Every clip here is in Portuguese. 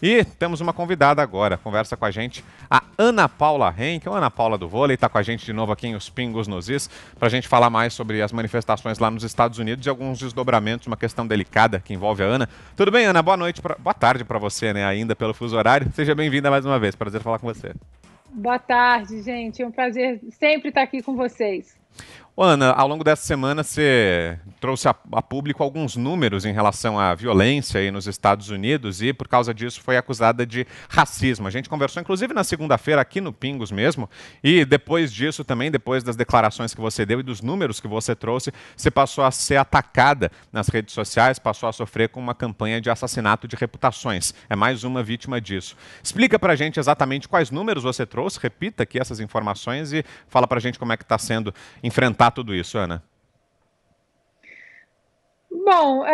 E temos uma convidada agora, conversa com a gente, a Ana Paula Henke, a Ana Paula do vôlei, está com a gente de novo aqui em Os Pingos nos Is, para a gente falar mais sobre as manifestações lá nos Estados Unidos e alguns desdobramentos, uma questão delicada que envolve a Ana. Tudo bem, Ana? Boa noite, boa tarde para você, né, ainda pelo fuso horário. Seja bem-vinda mais uma vez, prazer falar com você. Boa tarde, gente. É um prazer sempre estar aqui com vocês. Ana, ao longo dessa semana você trouxe a público alguns números em relação à violência aí nos Estados Unidos e, por causa disso, foi acusada de racismo. A gente conversou, inclusive, na segunda-feira aqui no Pingos mesmo, e depois disso também, depois das declarações que você deu e dos números que você trouxe, você passou a ser atacada nas redes sociais, passou a sofrer com uma campanha de assassinato de reputações. É mais uma vítima disso. Explica pra gente exatamente quais números você trouxe, repita aqui essas informações e fala pra gente como é que está sendo enfrentar tudo isso, Ana. Bom,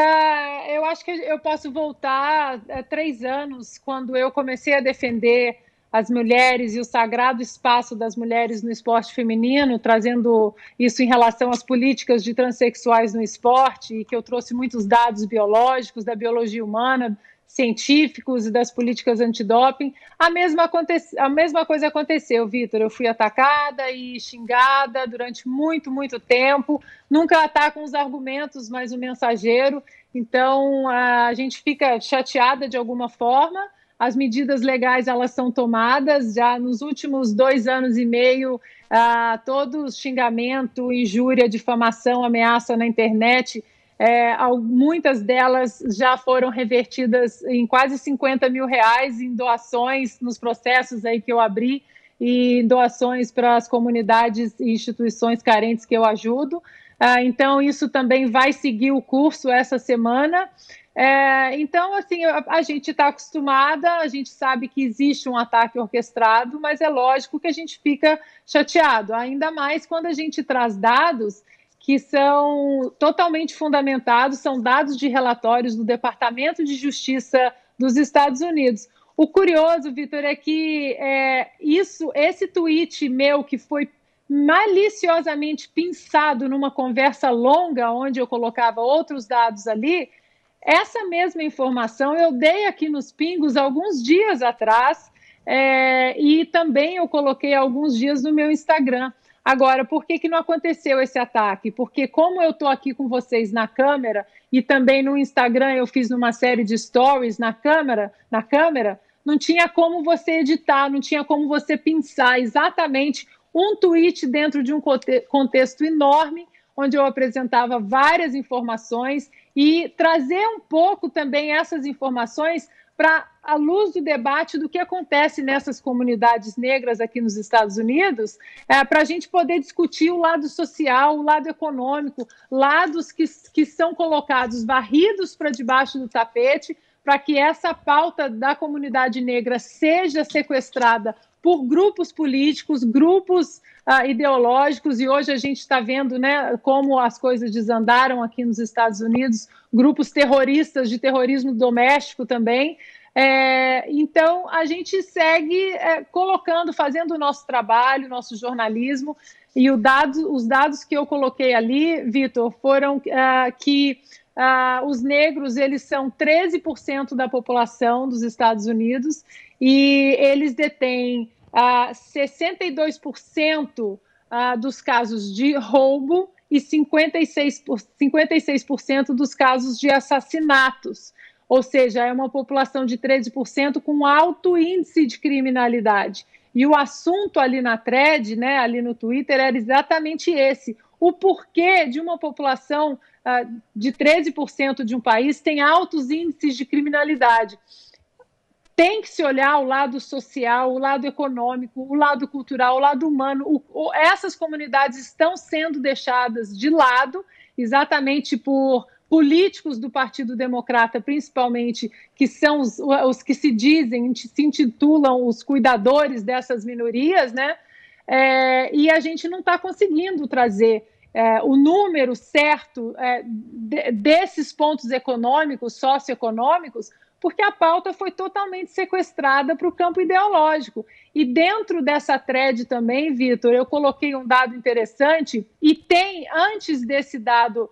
eu acho que eu posso voltar 3 anos, quando eu comecei a defender as mulheres e o sagrado espaço das mulheres no esporte feminino, trazendo isso em relação às políticas de transexuais no esporte, e que eu trouxe muitos dados biológicos, da biologia humana, científicos e das políticas antidoping. A mesma coisa aconteceu, Vitor. Eu fui atacada e xingada durante muito, muito tempo. Nunca atacam os argumentos, mas o mensageiro. Então, a gente fica chateada de alguma forma. As medidas legais, elas são tomadas. Já nos últimos 2 anos e meio, todo xingamento, injúria, difamação, ameaça na internet, muitas delas já foram revertidas em quase 50 mil reais em doações nos processos aí que eu abri, e doações para as comunidades e instituições carentes que eu ajudo. Então, isso também vai seguir o curso essa semana. Então, assim, a gente está acostumada, a gente sabe que existe um ataque orquestrado, mas é lógico que a gente fica chateado, ainda mais quando a gente traz dados que são totalmente fundamentados, são dados de relatórios do Departamento de Justiça dos Estados Unidos. O curioso, Vitor, é que esse tweet meu, que foi maliciosamente pensado numa conversa longa, onde eu colocava outros dados ali, essa mesma informação eu dei aqui nos Pingos alguns dias atrás, e também eu coloquei alguns dias no meu Instagram. Agora, por que não aconteceu esse ataque? Porque como eu estou aqui com vocês na câmera, e também no Instagram eu fiz uma série de stories na câmera, não tinha como você editar, não tinha como você pensar exatamente um tweet dentro de um contexto enorme, onde eu apresentava várias informações e trazer um pouco também essas informações para a luz do debate do que acontece nessas comunidades negras aqui nos Estados Unidos, para a gente poder discutir o lado social, o lado econômico, lados que são colocados, varridos para debaixo do tapete, para que essa pauta da comunidade negra seja sequestrada por grupos políticos, grupos ideológicos, e hoje a gente está vendo, né, como as coisas desandaram aqui nos Estados Unidos, grupos terroristas de terrorismo doméstico também. Então, a gente segue colocando, fazendo o nosso trabalho, nosso jornalismo, e os dados que eu coloquei ali, Vitor, foram que os negros, eles são 13% da população dos Estados Unidos, e eles detêm 62% dos casos de roubo e 56% dos casos de assassinatos. Ou seja, é uma população de 13% com alto índice de criminalidade. E o assunto ali na thread, né, ali no Twitter, era exatamente esse: o porquê de uma população de 13% de um país tem altos índices de criminalidade. Tem que se olhar o lado social, o lado econômico, o lado cultural, o lado humano. Essas comunidades estão sendo deixadas de lado exatamente por políticos do Partido Democrata, principalmente, que são os que se dizem, se intitulam os cuidadores dessas minorias, né? E a gente não está conseguindo trazer o número certo desses pontos econômicos, socioeconômicos, porque a pauta foi totalmente sequestrada para o campo ideológico. E dentro dessa thread também, Vitor, eu coloquei um dado interessante, e tem, antes desse dado,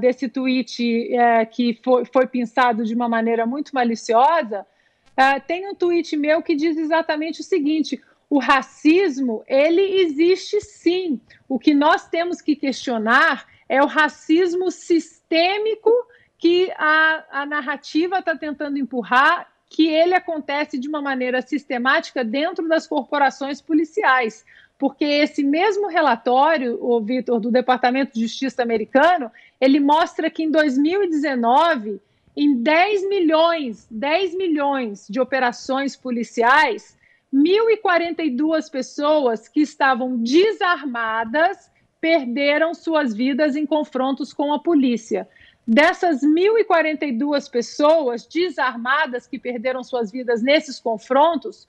desse tweet que foi pensado de uma maneira muito maliciosa, Tem um tweet meu que diz exatamente o seguinte: o racismo, ele existe sim. O que nós temos que questionar é o racismo sistêmico que a narrativa está tentando empurrar, que ele acontece de uma maneira sistemática dentro das corporações policiais. Porque esse mesmo relatório, o Vitor, do Departamento de Justiça americano, ele mostra que em 2019, em 10 milhões de operações policiais, 1.042 pessoas que estavam desarmadas perderam suas vidas em confrontos com a polícia. Dessas 1.042 pessoas desarmadas que perderam suas vidas nesses confrontos,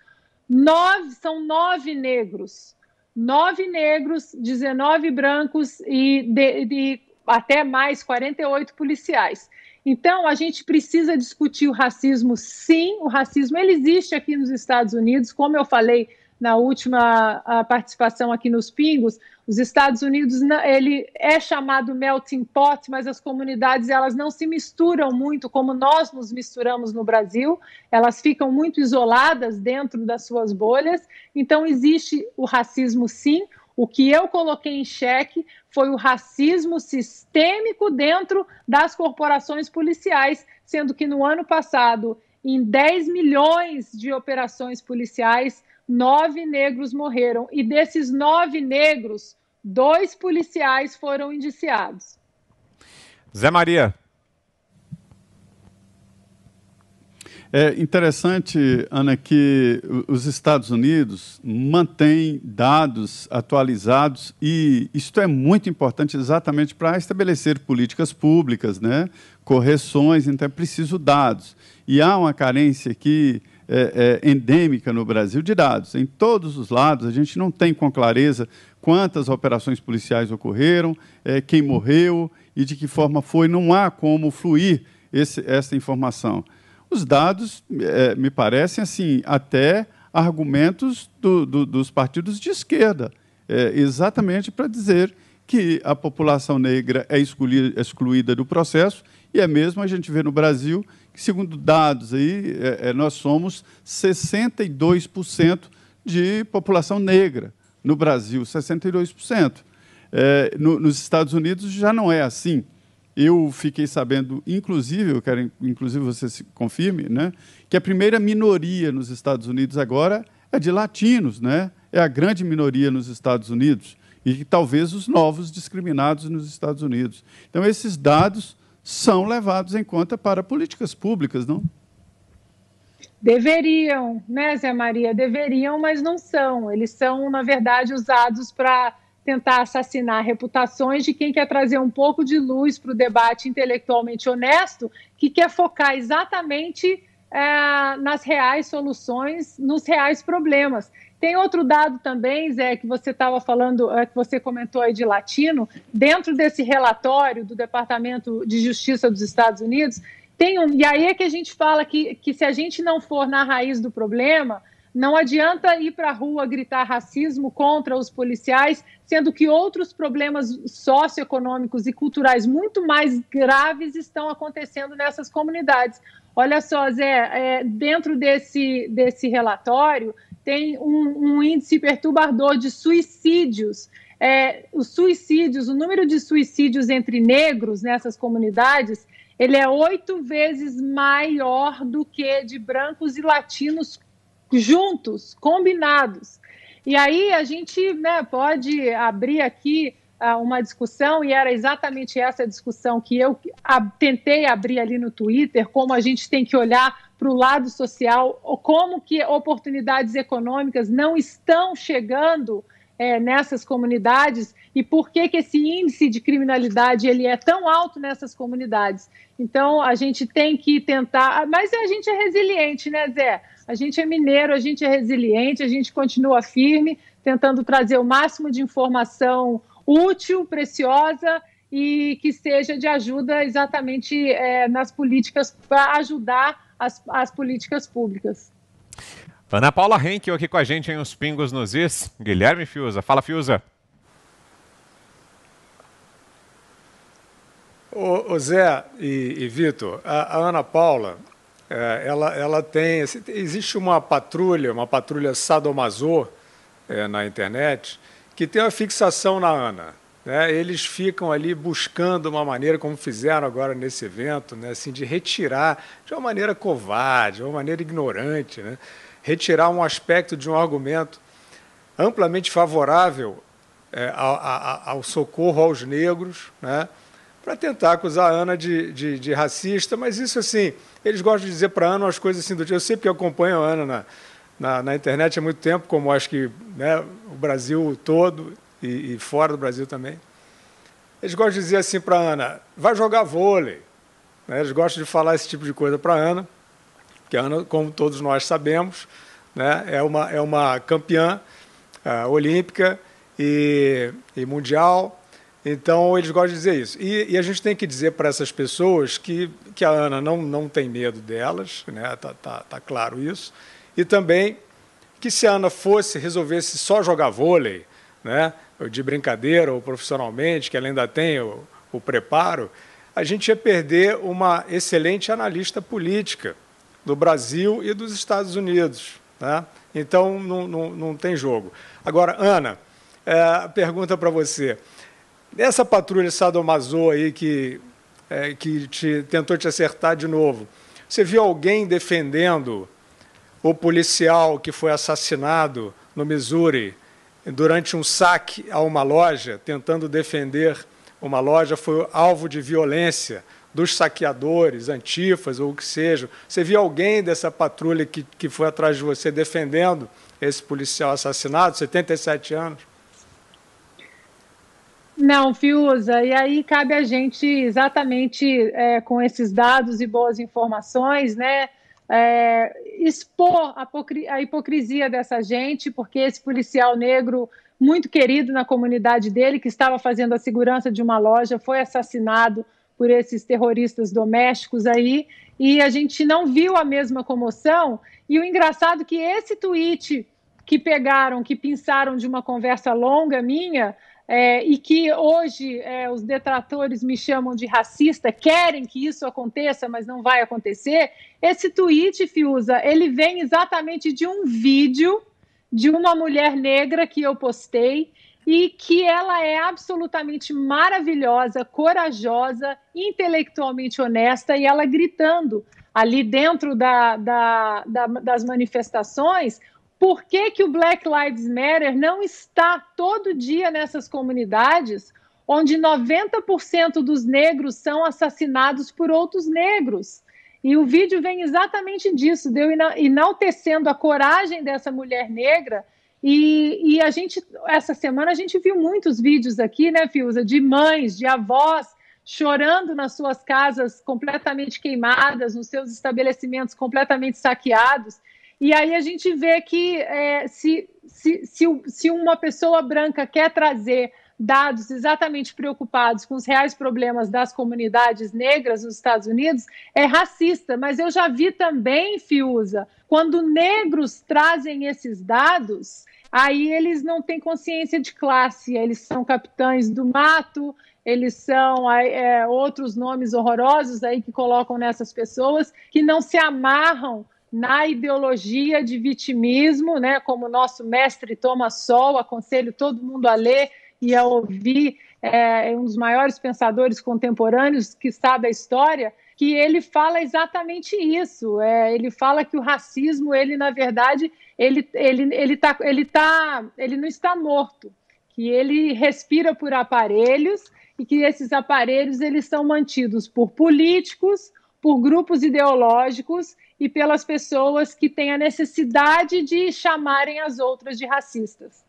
são 9 negros. 9 negros, 19 brancos e até mais 48 policiais. Então, a gente precisa discutir o racismo, sim. O racismo ele existe aqui nos Estados Unidos, como eu falei na última participação aqui nos Pingos. Os Estados Unidos ele é chamado melting pot, mas as comunidades elas não se misturam muito como nós nos misturamos no Brasil. Elas ficam muito isoladas dentro das suas bolhas. Então, existe o racismo, sim. O que eu coloquei em xeque foi o racismo sistêmico dentro das corporações policiais, sendo que no ano passado, em 10 milhões de operações policiais, 9 negros morreram. E desses 9 negros, 2 policiais foram indiciados. Zé Maria. É interessante, Ana, que os Estados Unidos mantêm dados atualizados e isto é muito importante exatamente para estabelecer políticas públicas, né? Correções, então é preciso dados. E há uma carência aqui endêmica no Brasil de dados. Em todos os lados, a gente não tem com clareza quantas operações policiais ocorreram, quem morreu e de que forma foi. Não há como fluir essa informação. Os dados me parecem assim até argumentos dos partidos de esquerda, exatamente para dizer que a população negra é excluída do processo, e é mesmo a gente vê no Brasil que, segundo dados aí, nós somos 62% de população negra no Brasil, 62%. Nos Estados Unidos já não é assim. Eu fiquei sabendo, inclusive, eu quero inclusive você se confirme, né, que a primeira minoria nos Estados Unidos agora é de latinos, né? É a grande minoria nos Estados Unidos e que talvez os novos discriminados nos Estados Unidos. Então, esses dados são levados em conta para políticas públicas, não? Deveriam, né, Zé Maria? Deveriam, mas não são. Eles são, na verdade, usados para tentar assassinar reputações de quem quer trazer um pouco de luz para o debate intelectualmente honesto, que quer focar exatamente nas reais soluções, nos reais problemas. Tem outro dado também, Zé, que você estava falando, que você comentou aí de latino, dentro desse relatório do Departamento de Justiça dos Estados Unidos, e aí é que a gente fala que se a gente não for na raiz do problema, não adianta ir para a rua gritar racismo contra os policiais, sendo que outros problemas socioeconômicos e culturais muito mais graves estão acontecendo nessas comunidades. Olha só, Zé, dentro desse relatório tem um índice perturbador de suicídios. O número de suicídios entre negros nessas comunidades, ele é 8 vezes maior do que de brancos e latinos juntos, combinados. E aí a gente, né, pode abrir aqui uma discussão, e era exatamente essa discussão que eu tentei abrir ali no Twitter, como a gente tem que olhar para o lado social, como que oportunidades econômicas não estão chegando nessas comunidades e por que esse índice de criminalidade ele é tão alto nessas comunidades. Então, a gente tem que tentar... Mas a gente é resiliente, né, Zé? A gente é mineiro, a gente é resiliente, a gente continua firme, tentando trazer o máximo de informação útil, preciosa e que seja de ajuda exatamente nas políticas, para ajudar as políticas públicas. Ana Paula Henkel aqui com a gente em Os Pingos nos Is. Guilherme Fiuza. Fala, Fiuza. Ô Zé e Vitor, a Ana Paula, ela tem... Existe uma patrulha sadomaso na internet, que tem uma fixação na Ana. Né? Eles ficam ali buscando uma maneira, como fizeram agora nesse evento, né? Assim, de retirar, de uma maneira covarde, de uma maneira ignorante, né? Retirar um aspecto de um argumento amplamente favorável ao socorro aos negros, né? Para tentar acusar a Ana de racista, mas isso, assim, eles gostam de dizer para a Ana umas coisas assim do tipo. Eu sei porque acompanho a Ana na internet há muito tempo, como acho que, né, o Brasil todo e fora do Brasil também. Eles gostam de dizer assim para a Ana, vai jogar vôlei. Né? Eles gostam de falar esse tipo de coisa para a Ana, porque a Ana, como todos nós sabemos, né, é uma campeã olímpica e mundial. Então, eles gostam de dizer isso. E a gente tem que dizer para essas pessoas que a Ana não tem medo delas, né? Tá claro isso. E também que se a Ana resolvesse só jogar vôlei, né, de brincadeira ou profissionalmente, que ela ainda tem o preparo, a gente ia perder uma excelente analista política do Brasil e dos Estados Unidos. Né? Então, não tem jogo. Agora, Ana, pergunta para você. Essa patrulha sadomaso aí que tentou te acertar de novo, você viu alguém defendendo o policial que foi assassinado no Missouri durante um saque a uma loja, tentando defender uma loja, foi alvo de violência dos saqueadores, antifas ou o que seja? Você viu alguém dessa patrulha que foi atrás de você defendendo esse policial assassinado, 77 anos? Não, Fiuza, e aí cabe a gente exatamente com esses dados e boas informações, né, expor a hipocrisia dessa gente, porque esse policial negro, muito querido na comunidade dele, que estava fazendo a segurança de uma loja, foi assassinado por esses terroristas domésticos aí, e a gente não viu a mesma comoção. E o engraçado é que esse tweet que pegaram, que pinçaram de uma conversa longa minha, e que hoje os detratores me chamam de racista, querem que isso aconteça, mas não vai acontecer. Esse tweet, Fiuza, ele vem exatamente de um vídeo de uma mulher negra que eu postei e que ela é absolutamente maravilhosa, corajosa, intelectualmente honesta, e ela gritando ali dentro das manifestações. Por que o Black Lives Matter não está todo dia nessas comunidades onde 90% dos negros são assassinados por outros negros? E o vídeo vem exatamente disso, de eu enaltecendo a coragem dessa mulher negra. E essa semana a gente viu muitos vídeos aqui, né, Fiuza, de mães, de avós chorando nas suas casas completamente queimadas, nos seus estabelecimentos completamente saqueados. E aí a gente vê que se uma pessoa branca quer trazer dados exatamente preocupados com os reais problemas das comunidades negras nos Estados Unidos, é racista. Mas eu já vi também, Fiuza, quando negros trazem esses dados, aí eles não têm consciência de classe, eles são capitães do mato, eles são outros nomes horrorosos aí que colocam nessas pessoas, que não se amarram na ideologia de vitimismo, né, como o nosso mestre Thomas Sowell, aconselho todo mundo a ler e a ouvir, um dos maiores pensadores contemporâneos que está da história, que ele fala exatamente isso. Ele fala que o racismo, ele na verdade, ele não está morto, que ele respira por aparelhos e que esses aparelhos eles são mantidos por políticos, por grupos ideológicos e pelas pessoas que têm a necessidade de chamarem as outras de racistas.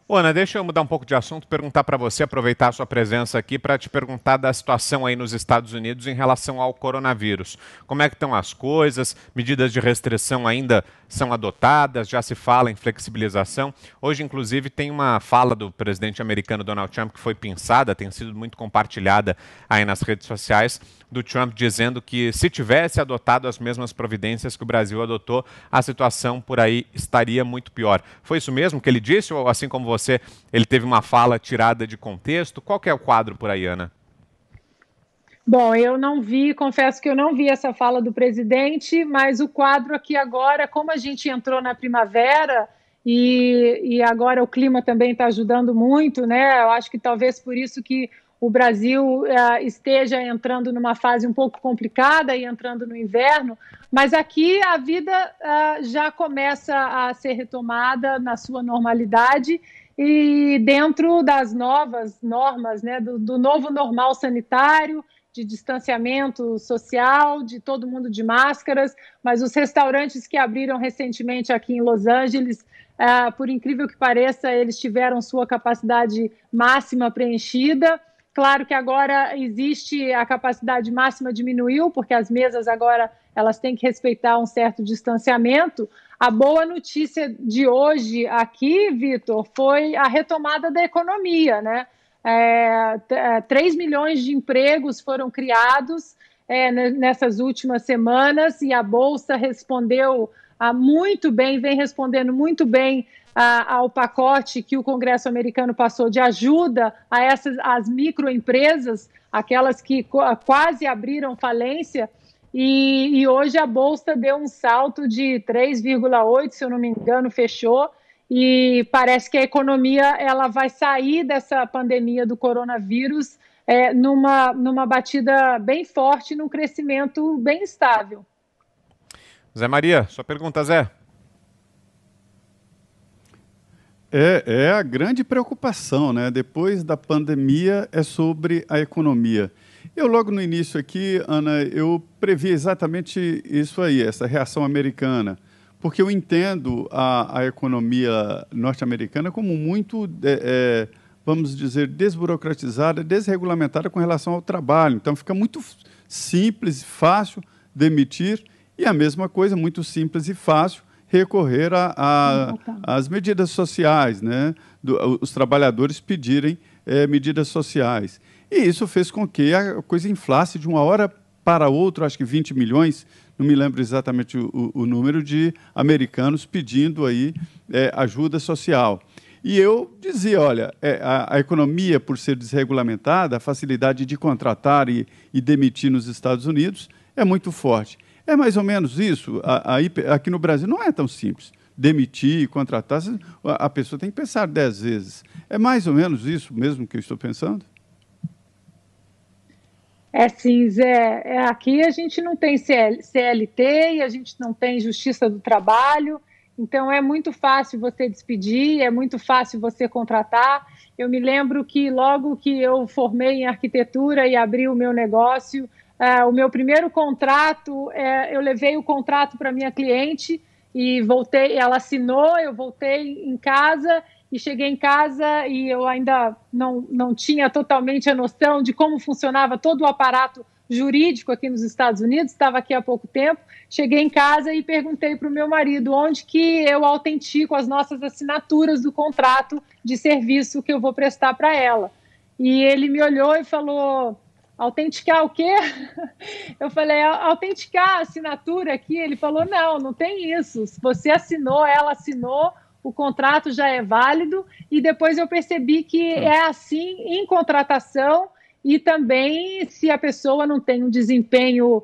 Ana, deixa eu mudar um pouco de assunto, perguntar para você, aproveitar a sua presença aqui para te perguntar da situação aí nos Estados Unidos em relação ao coronavírus. Como é que estão as coisas? Medidas de restrição ainda são adotadas? Já se fala em flexibilização? Hoje, inclusive, tem uma fala do presidente americano Donald Trump que foi pensada, tem sido muito compartilhada aí nas redes sociais, do Trump dizendo que se tivesse adotado as mesmas providências que o Brasil adotou, a situação por aí estaria muito pior. Foi isso mesmo que ele disse ou, assim como você, ele teve uma fala tirada de contexto? Qual que é o quadro por aí, Ana? Bom, eu não vi, confesso que eu não vi essa fala do presidente, mas o quadro aqui agora, como a gente entrou na primavera e agora o clima também está ajudando muito, né? Eu acho que talvez por isso que o Brasil esteja entrando numa fase um pouco complicada e entrando no inverno, mas aqui a vida já começa a ser retomada na sua normalidade e dentro das novas normas, né? Do novo normal sanitário, de distanciamento social, de todo mundo de máscaras, mas os restaurantes que abriram recentemente aqui em Los Angeles, por incrível que pareça, eles tiveram sua capacidade máxima preenchida. Claro que agora existe a capacidade máxima diminuiu, porque as mesas agora elas têm que respeitar um certo distanciamento. A boa notícia de hoje aqui, Vitor, foi a retomada da economia, né? 3 milhões de empregos foram criados nessas últimas semanas e a Bolsa respondeu muito bem, vem respondendo muito bem ao pacote que o Congresso americano passou de ajuda a as microempresas, aquelas que quase abriram falência, e hoje a Bolsa deu um salto de 3,8, se eu não me engano, fechou, e parece que a economia ela vai sair dessa pandemia do coronavírus numa batida bem forte, num crescimento bem estável. Zé Maria, sua pergunta, Zé. É a grande preocupação, né? Depois da pandemia é sobre a economia. Eu logo no início aqui, Ana, eu previ exatamente isso aí, essa reação americana, porque eu entendo a economia norte-americana como muito, vamos dizer, desburocratizada, desregulamentada com relação ao trabalho. Então, fica muito simples e fácil demitir e a mesma coisa, muito simples e fácil recorrer às medidas sociais, né? Os trabalhadores pedirem medidas sociais. E isso fez com que a coisa inflasse de uma hora para outra, acho que 20 milhões, não me lembro exatamente o número, de americanos pedindo aí ajuda social. E eu dizia, olha, a economia, por ser desregulamentada, a facilidade de contratar e demitir nos Estados Unidos é muito forte. É mais ou menos isso. Aqui no Brasil não é tão simples. Demitir e contratar, a pessoa tem que pensar 10 vezes. É mais ou menos isso mesmo que eu estou pensando? Sim, Zé. Aqui a gente não tem CLT e a gente não tem Justiça do Trabalho, então é muito fácil você despedir, é muito fácil você contratar. Eu me lembro que logo que eu formei em arquitetura e abri o meu negócio, o meu primeiro contrato, eu levei o contrato para minha cliente e voltei, ela assinou, eu voltei em casa e cheguei em casa e eu ainda não tinha totalmente a noção de como funcionava todo o aparato jurídico aqui nos Estados Unidos, estava aqui há pouco tempo. Cheguei em casa e perguntei para o meu marido onde que eu autentico as nossas assinaturas do contrato de serviço que eu vou prestar para ela. E ele me olhou e falou: autenticar o quê? Eu falei: autenticar a assinatura aqui. Ele falou: não tem isso. Se você assinou, ela assinou, o contrato já é válido. E depois eu percebi que é assim em contratação e também se a pessoa não tem um desempenho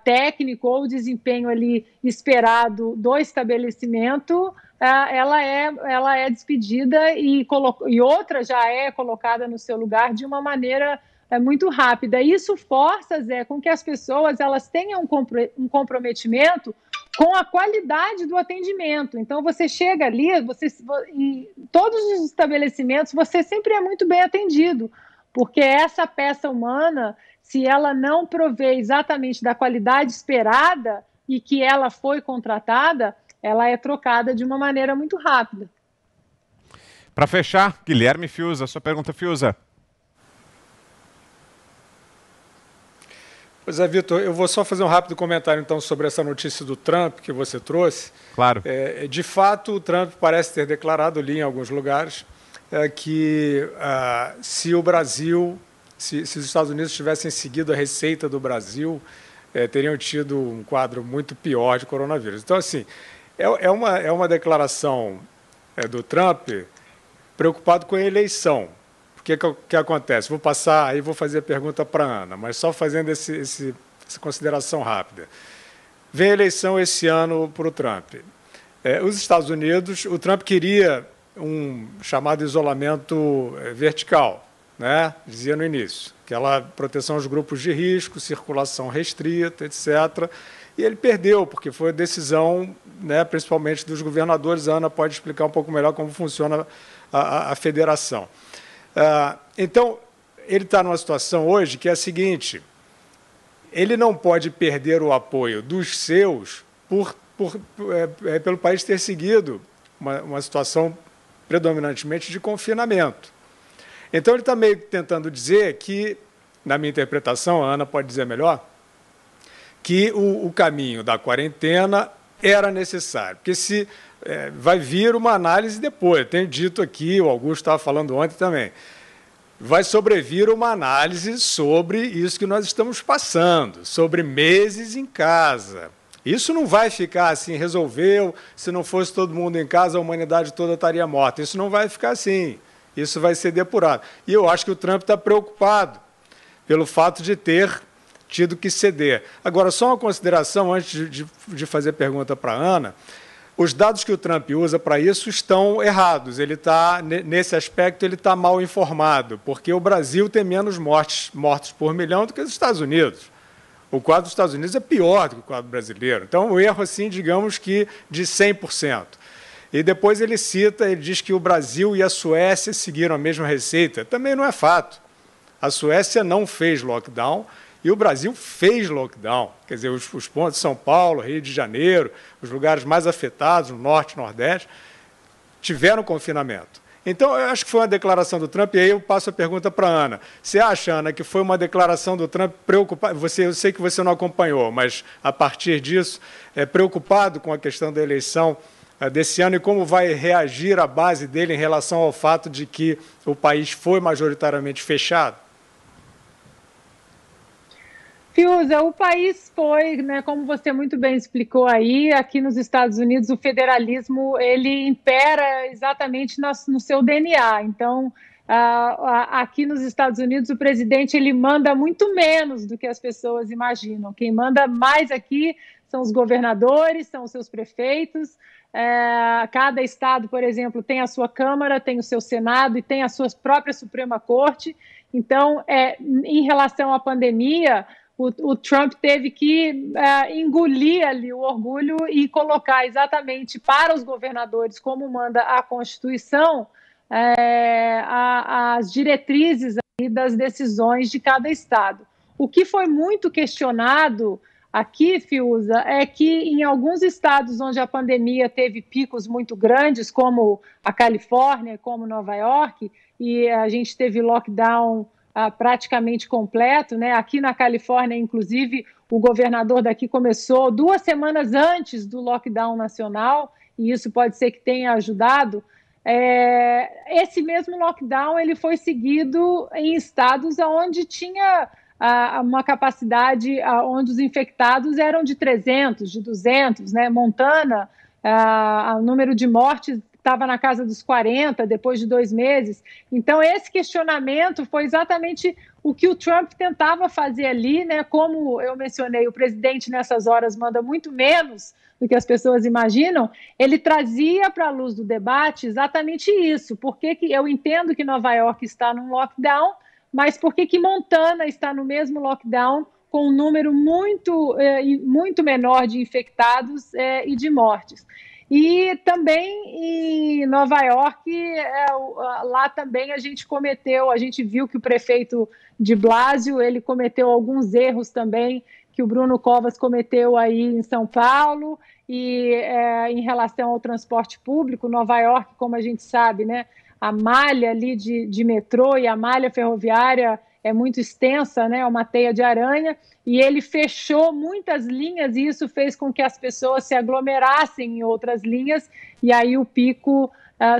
técnico ou desempenho ali esperado do estabelecimento, ela é despedida e outra já é colocada no seu lugar de uma maneira muito rápida. Isso força, Zé, com que as pessoas elas tenham um comprometimento com a qualidade do atendimento. Então, você chega ali, em todos os estabelecimentos, você sempre é muito bem atendido, porque essa peça humana, se ela não provê exatamente da qualidade esperada e que ela foi contratada, ela é trocada de uma maneira muito rápida. Para fechar, Guilherme Fiuza, sua pergunta, Fiuza. Pois é, Vitor, eu vou só fazer um rápido comentário, então, sobre essa notícia do Trump que você trouxe. Claro. De fato, o Trump parece ter declarado ali em alguns lugares que se o Brasil, se os Estados Unidos tivessem seguido a receita do Brasil, teriam tido um quadro muito pior de coronavírus. Então, assim, é uma declaração do Trump preocupado com a eleição, que acontece? Vou passar, aí vou fazer a pergunta para a Ana, mas só fazendo essa consideração rápida. Vem a eleição esse ano para o Trump. Os Estados Unidos, o Trump queria um chamado isolamento vertical, né? Dizia no início, aquela proteção aos grupos de risco, circulação restrita, etc., e ele perdeu, porque foi a decisão, né, principalmente dos governadores. A Ana pode explicar um pouco melhor como funciona a federação. Então, ele está numa situação hoje que é a seguinte: ele não pode perder o apoio dos seus pelo país ter seguido uma situação predominantemente de confinamento. Então, ele está meio tentando dizer que, na minha interpretação, a Ana pode dizer melhor, que o caminho da quarentena era necessário, porque se vai vir uma análise depois, eu tenho dito aqui, o Augusto estava falando ontem também, vai sobrevir uma análise sobre isso que nós estamos passando, sobre meses em casa. Isso não vai ficar assim, resolveu, se não fosse todo mundo em casa, a humanidade toda estaria morta. Isso não vai ficar assim, isso vai ser depurado. E eu acho que o Trump está preocupado pelo fato de ter tido que ceder. Agora, só uma consideração antes de fazer pergunta para a Ana. Os dados que o Trump usa para isso estão errados. Ele tá, nesse aspecto, ele está mal informado, porque o Brasil tem menos mortos por milhão do que os Estados Unidos. O quadro dos Estados Unidos é pior do que o quadro brasileiro. Então, o erro, assim, digamos que de 100%. E depois ele diz que o Brasil e a Suécia seguiram a mesma receita. Também não é fato. A Suécia não fez lockdown, e o Brasil fez lockdown. Quer dizer, os pontos de São Paulo, Rio de Janeiro, os lugares mais afetados, no Norte e Nordeste, tiveram confinamento. Então, eu acho que foi uma declaração do Trump, e aí eu passo a pergunta para a Ana. Você acha, Ana, que foi uma declaração do Trump preocupada? Eu sei que você não acompanhou, mas, a partir disso, preocupado com a questão da eleição desse ano e como vai reagir a base dele em relação ao fato de que o país foi majoritariamente fechado? Fiuza, o país foi, né, como você muito bem explicou aí, aqui nos Estados Unidos o federalismo ele impera exatamente no seu DNA. Então, aqui nos Estados Unidos o presidente ele manda muito menos do que as pessoas imaginam. Quem manda mais aqui são os governadores, são os seus prefeitos. Cada estado, por exemplo, tem a sua Câmara, tem o seu Senado e tem a sua própria Suprema Corte. Então, em relação à pandemia, o Trump teve que engolir ali o orgulho e colocar exatamente para os governadores, como manda a Constituição, as diretrizes aí das decisões de cada estado. O que foi muito questionado aqui, Fiuza, é que em alguns estados onde a pandemia teve picos muito grandes, como a Califórnia, como Nova York, e a gente teve lockdown praticamente completo, né? Aqui na Califórnia, inclusive, o governador daqui começou 2 semanas antes do lockdown nacional, e isso pode ser que tenha ajudado. Esse mesmo lockdown ele foi seguido em estados onde tinha uma capacidade, onde os infectados eram de 300, de 200, né? Montana, o número de mortes estava na casa dos 40 depois de 2 meses. Então, esse questionamento foi exatamente o que o Trump tentava fazer ali, né? Como eu mencionei, o presidente nessas horas manda muito menos do que as pessoas imaginam. Ele trazia para a luz do debate exatamente isso. Por que eu entendo que Nova York está num lockdown, mas por que Montana está no mesmo lockdown com um número muito menor de infectados e de mortes? E também em Nova York, lá também a gente viu que o prefeito de Blasio, ele cometeu alguns erros também, que o Bruno Covas cometeu aí em São Paulo, e em relação ao transporte público, Nova York, como a gente sabe, né, a malha ali de metrô e a malha ferroviária é muito extensa, né, é uma teia de aranha, e ele fechou muitas linhas e isso fez com que as pessoas se aglomerassem em outras linhas, e aí o pico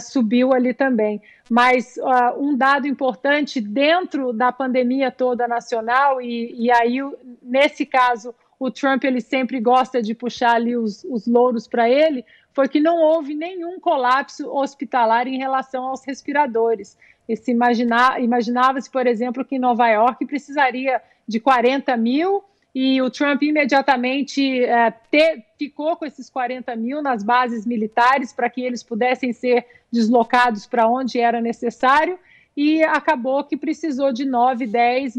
subiu ali também. Mas um dado importante dentro da pandemia toda nacional, e aí, nesse caso, o Trump ele sempre gosta de puxar ali os louros para ele, foi que não houve nenhum colapso hospitalar em relação aos respiradores. Imaginava-se, por exemplo, que em Nova York precisaria de 40 mil, e o Trump imediatamente ficou com esses 40 mil nas bases militares para que eles pudessem ser deslocados para onde era necessário, e acabou que precisou de 9, 10,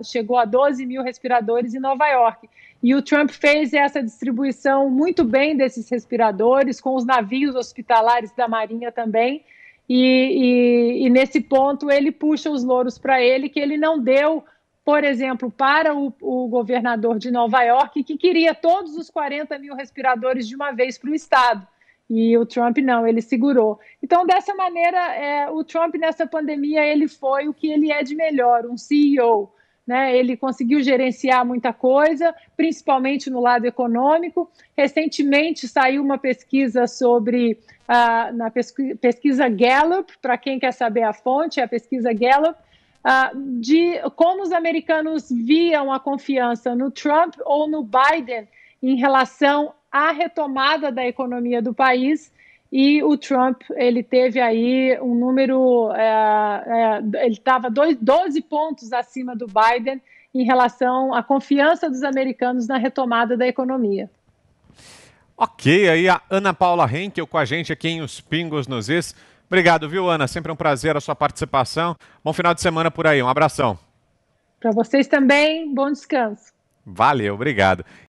chegou a 12 mil respiradores em Nova York. E o Trump fez essa distribuição muito bem desses respiradores, com os navios hospitalares da Marinha também, e nesse ponto ele puxa os louros para ele, que ele não deu, por exemplo, para o governador de Nova York, que queria todos os 40 mil respiradores de uma vez para o estado. E o Trump não, ele segurou. Então, dessa maneira, o Trump nessa pandemia, ele foi o que ele é de melhor, um CEO. Né? Ele conseguiu gerenciar muita coisa, principalmente no lado econômico. Recentemente saiu uma pesquisa na pesquisa Gallup, para quem quer saber a fonte, é a pesquisa Gallup, de como os americanos viam a confiança no Trump ou no Biden em relação à retomada da economia do país. E o Trump, ele teve aí um número, ele estava 12 pontos acima do Biden em relação à confiança dos americanos na retomada da economia. Ok, aí a Ana Paula Henkel com a gente aqui em Os Pingos nos Is. Obrigado, viu, Ana? Sempre um prazer a sua participação. Bom final de semana por aí, um abração. Para vocês também, bom descanso. Valeu, obrigado.